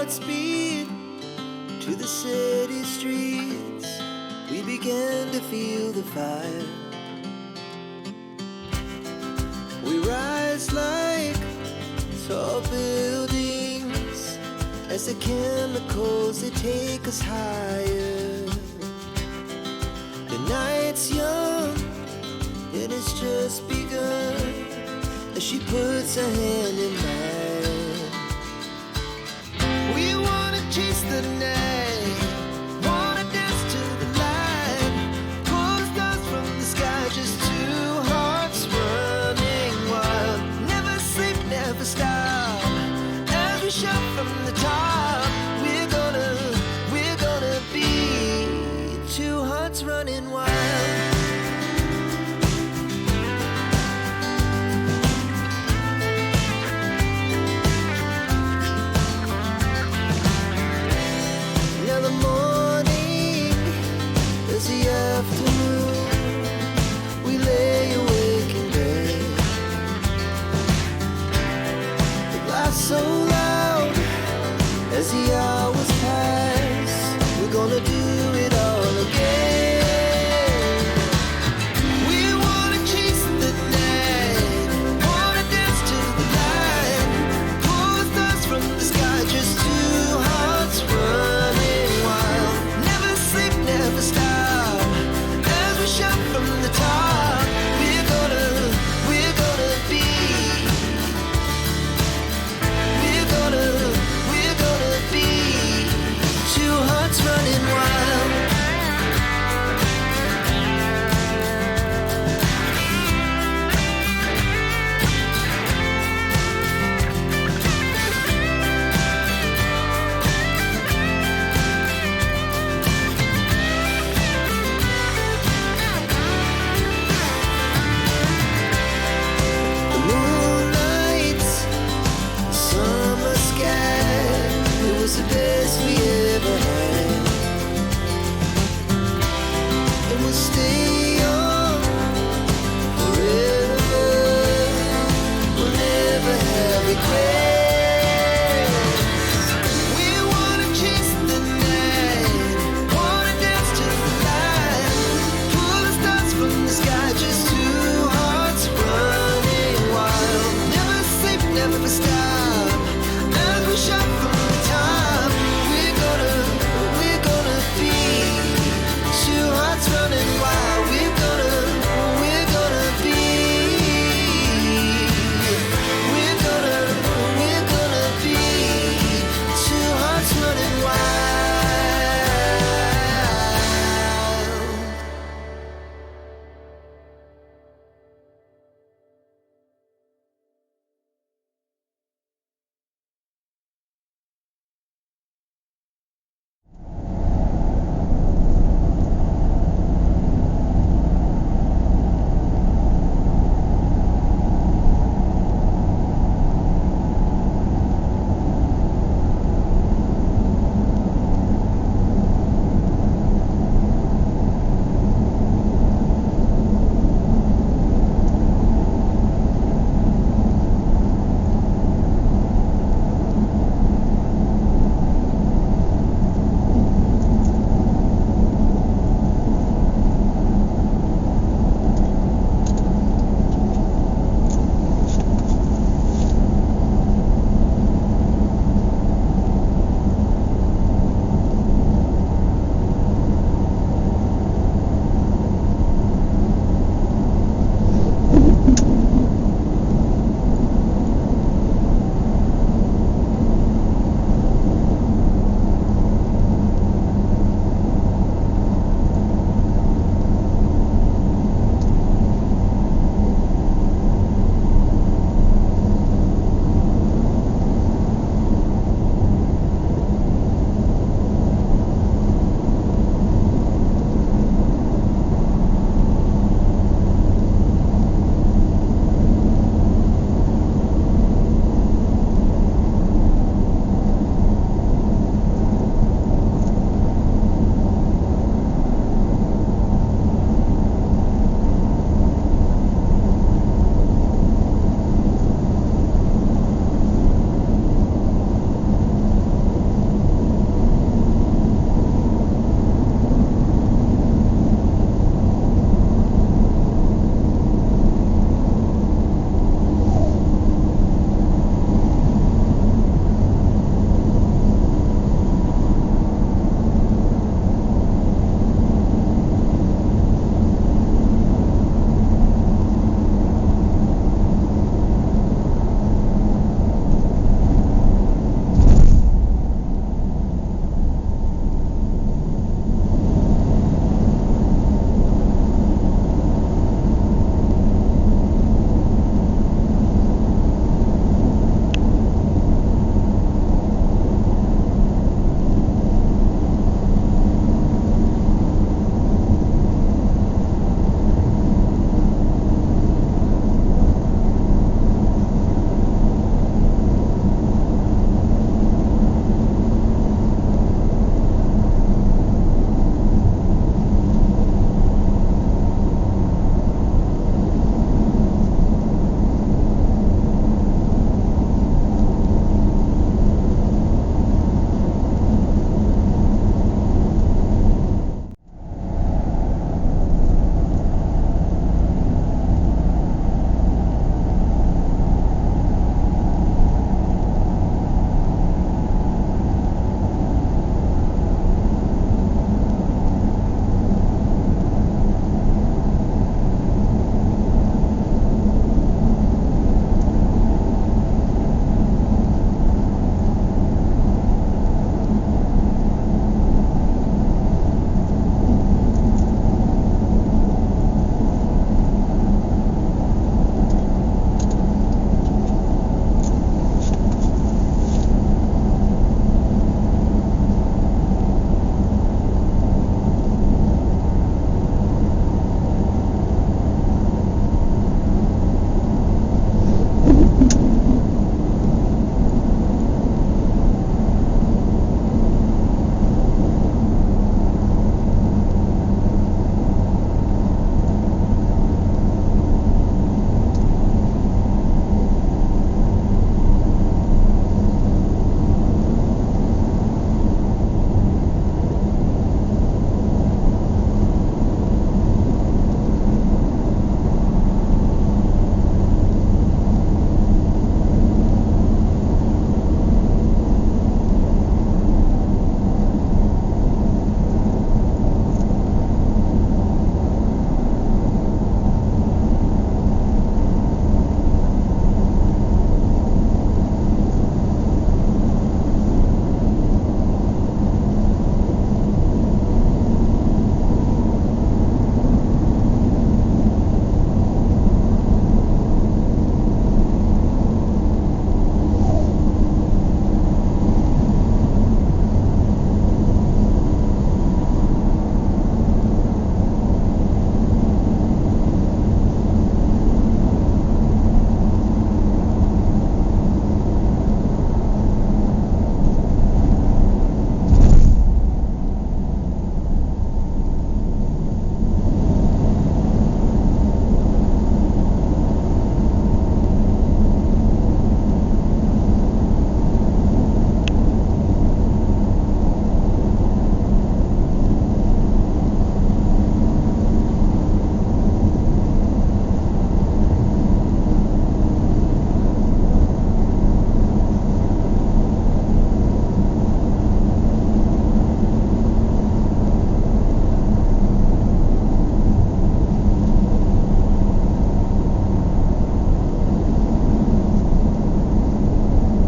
Godspeed to the city streets. We began to feel the fire. We rise like tall buildings as the chemicals, they take us higher. The night's young and it's just begun as she puts her hand in mine. We wanna chase the night, wanna dance to the light, pull the stars from the sky, just two hearts running wild. Never sleep, never stop, as we shout from the top. We're gonna be two hearts running wild. Now the morning is the afternoon. We lay awake in bed. The laughs so loud as the hours pass. We're gonna do